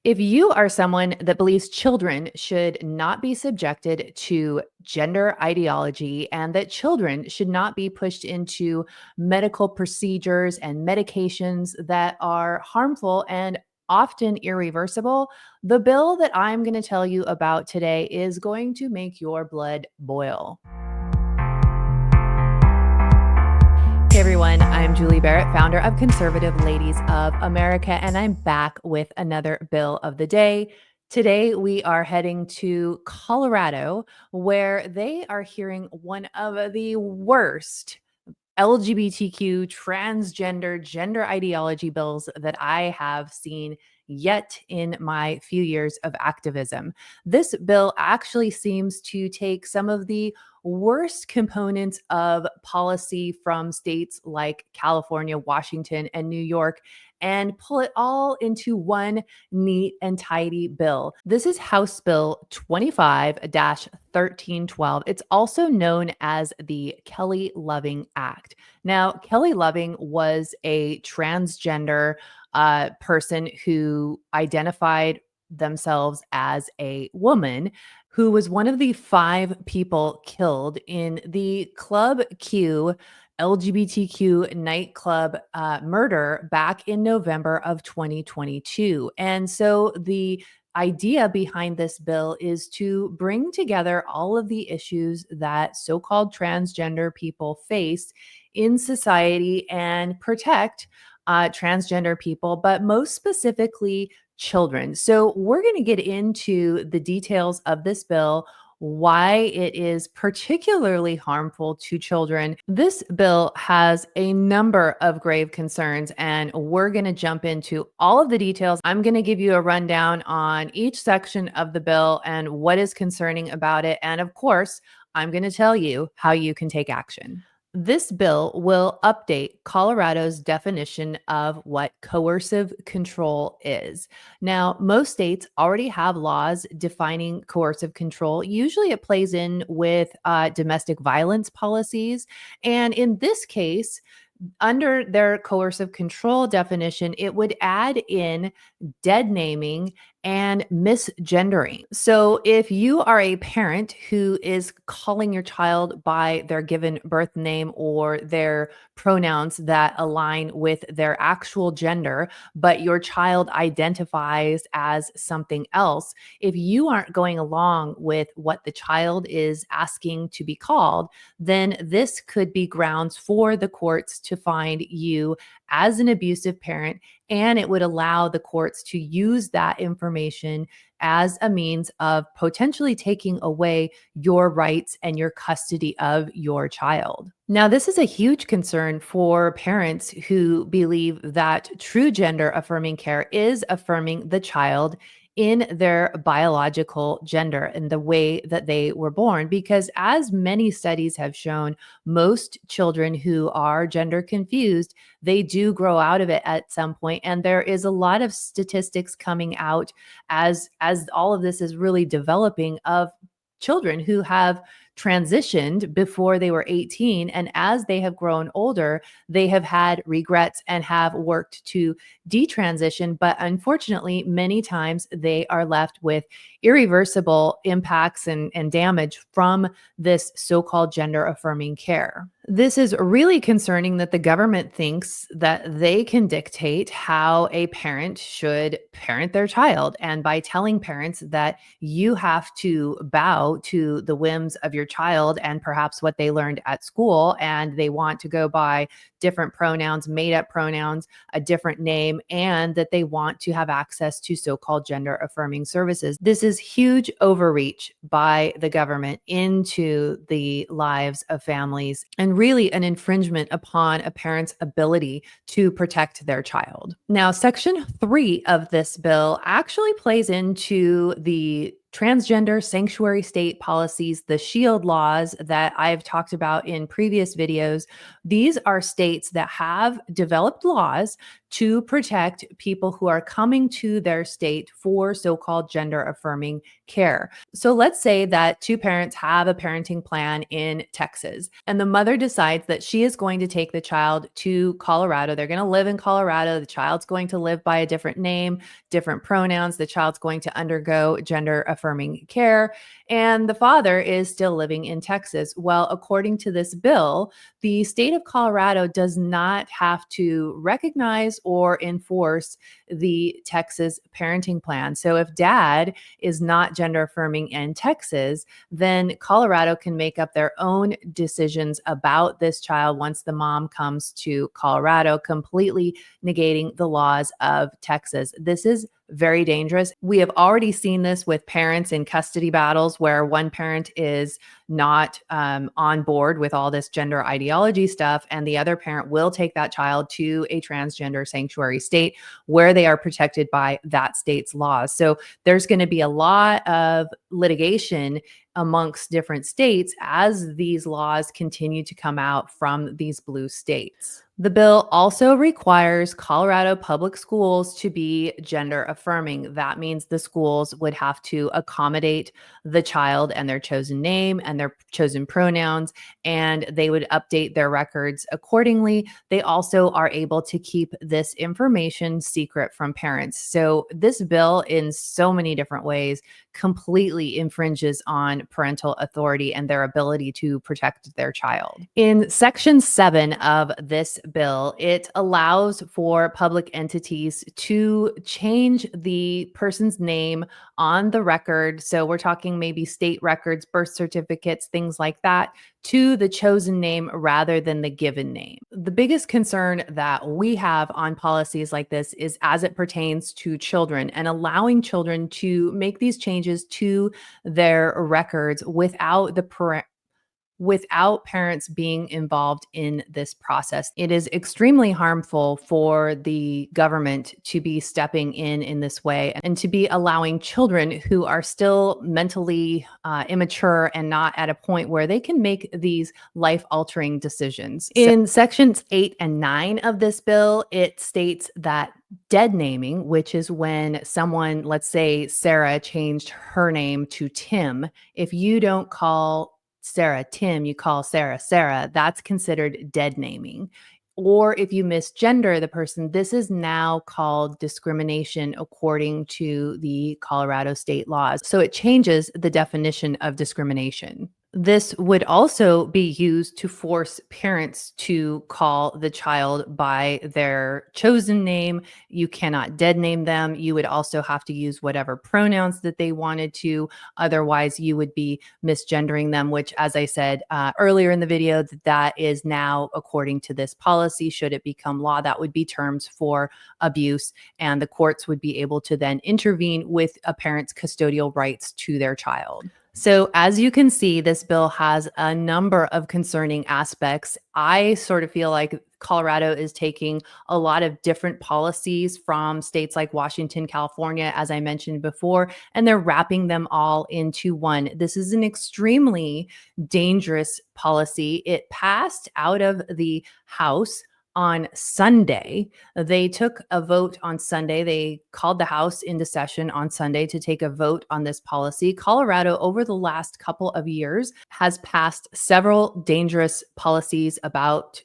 If you are someone that believes children should not be subjected to gender ideology and that children should not be pushed into medical procedures and medications that are harmful and often irreversible, the bill that I'm going to tell you about today is going to make your blood boil. Hey everyone, I'm Julie Barrett, founder of Conservative Ladies of America, and I'm back with another bill of the day. Today, we are heading to Colorado, where they are hearing one of the worst LGBTQ, transgender, gender ideology bills that I have seen yet in my few years of activism. This bill actually seems to take some of the worst components of policy from states like California, Washington, and New York and pull it all into one neat and tidy bill. This is House Bill 25-1312. It's also known as the Kelly Loving Act. Now, Kelly Loving was a transgender person who identified themselves as a woman who was one of the 5 people killed in the Club Q LGBTQ nightclub murder back in November of 2022. And so the idea behind this bill is to bring together all of the issues that so called transgender people face in society and protect transgender people, but most specifically, children. So, we're going to get into the details of this bill, why it is particularly harmful to children. This bill has a number of grave concerns, and we're going to jump into all of the details. I'm going to give you a rundown on each section of the bill and what is concerning about it. And of course, I'm going to tell you how you can take action. This bill will update Colorado's definition of what coercive control is. Now, most states already have laws defining coercive control. Usually it plays in with domestic violence policies. And in this case, under their coercive control definition, it would add in dead naming and misgendering. So if you are a parent who is calling your child by their given birth name or their pronouns that align with their actual gender, but your child identifies as something else, if you aren't going along with what the child is asking to be called, then this could be grounds for the courts to find you as an abusive parent, and it would allow the courts to use that information as a means of potentially taking away your rights and your custody of your child. Now, this is a huge concern for parents who believe that true gender affirming care is affirming the child in their biological gender and the way that they were born. Because as many studies have shown, most children who are gender confused, they do grow out of it at some point. And there is a lot of statistics coming out as all of this is really developing of children who have transitioned before they were 18. And as they have grown older, they have had regrets and have worked to detransition. But unfortunately, many times they are left with irreversible impacts and damage from this so called gender affirming care. This is really concerning that the government thinks that they can dictate how a parent should parent their child. And by telling parents that you have to bow to the whims of your child and perhaps what they learned at school, and they want to go by different pronouns, made up pronouns, a different name, and that they want to have access to so-called gender affirming services. This is huge overreach by the government into the lives of families and really an infringement upon a parent's ability to protect their child. Now, Section 3 of this bill actually plays into the transgender sanctuary state policies, the SHIELD laws that I've talked about in previous videos. These are states that have developed laws to protect people who are coming to their state for so-called gender affirming care. So let's say that two parents have a parenting plan in Texas, and the mother decides that she is going to take the child to Colorado. They're going to live in Colorado. The child's going to live by a different name, different pronouns. The child's going to undergo gender affirming care, and the father is still living in Texas. Well, according to this bill, the state of Colorado does not have to recognize or enforce the Texas parenting plan. So if dad is not gender affirming in Texas, then Colorado can make up their own decisions about this child once the mom comes to Colorado, completely negating the laws of Texas. This is very dangerous. We have already seen this with parents in custody battles where one parent is not on board with all this gender ideology stuff, and the other parent will take that child to a transgender sanctuary state where they are protected by that state's laws. So there's going to be a lot of litigation amongst different states as these laws continue to come out from these blue states. The bill also requires Colorado public schools to be gender affirming. That means the schools would have to accommodate the child and their chosen name and their chosen pronouns, and they would update their records accordingly. They also are able to keep this information secret from parents. So this bill, in so many different ways, completely infringes on parental authority and their ability to protect their child. In Section 7 of this bill, it allows for public entities to change the person's name on the record. So we're talking maybe state records, birth certificates, things like that, to the chosen name rather than the given name. The biggest concern that we have on policies like this is as it pertains to children and allowing children to make these changes to their records without without parents being involved in this process. It is extremely harmful for the government to be stepping in this way and to be allowing children who are still mentally immature and not at a point where they can make these life-altering decisions. In sections 8 and 9 of this bill, it states that dead naming, which is when someone, let's say Sarah, changed her name to Tim, if you don't call Sarah Tim, you call Sarah Sarah, that's considered dead naming. Or if you misgender the person, this is now called discrimination according to the Colorado state laws. So it changes the definition of discrimination. This would also be used to force parents to call the child by their chosen name. You cannot dead name them. You would also have to use whatever pronouns that they wanted to. Otherwise, you would be misgendering them, which, as I said earlier in the video, that is now, according to this policy, should it become law, that would be terms for abuse, and the courts would be able to then intervene with a parent's custodial rights to their child. So as you can see, this bill has a number of concerning aspects. I sort of feel like Colorado is taking a lot of different policies from states like Washington, California, as I mentioned before, and they're wrapping them all into one. This is an extremely dangerous policy. It passed out of the House on Sunday. They took a vote on Sunday. They called the House into session on Sunday to take a vote on this policy. Colorado, over the last couple of years, has passed several dangerous policies about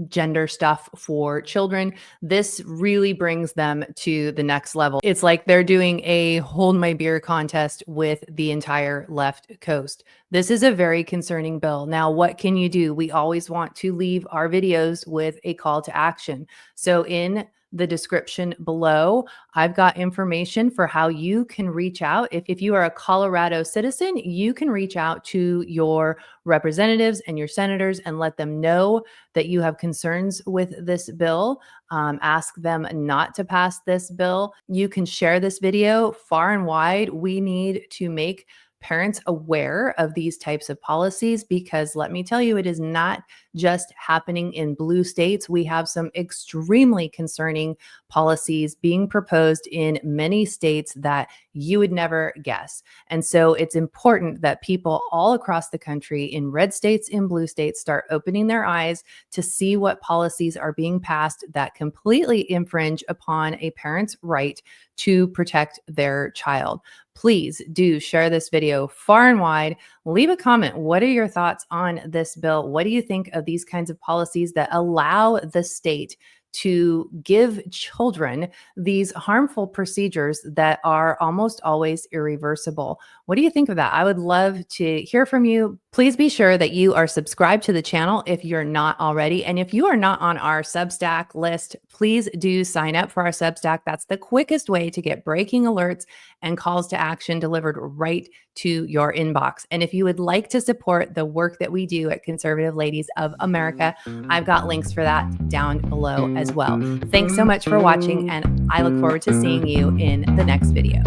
gender stuff for children. This really brings them to the next level. It's like they're doing a hold my beer contest with the entire left coast. This is a very concerning bill. Now, what can you do? We always want to leave our videos with a call to action. So in the description below, I've got information for how you can reach out. If you are a Colorado citizen, you can reach out to your representatives and your senators and let them know that you have concerns with this bill. Ask them not to pass this bill. You can share this video far and wide. We need to make parents aware of these types of policies, because let me tell you, it is not just happening in blue states. We have some extremely concerning policies being proposed in many states that you would never guess. And so it's important that people all across the country, in red states, in blue states, start opening their eyes to see what policies are being passed that completely infringe upon a parent's right to protect their child. Please do share this video far and wide. Leave a comment. What are your thoughts on this bill? What do you think of these kinds of policies that allow the state to give children these harmful procedures that are almost always irreversible? What do you think of that? I would love to hear from you. Please be sure that you are subscribed to the channel if you're not already. And if you are not on our Substack list, please do sign up for our Substack. That's the quickest way to get breaking alerts and calls to action delivered right to your inbox. And if you would like to support the work that we do at Conservative Ladies of America, I've got links for that down below as well. Thanks so much for watching, and I look forward to seeing you in the next video.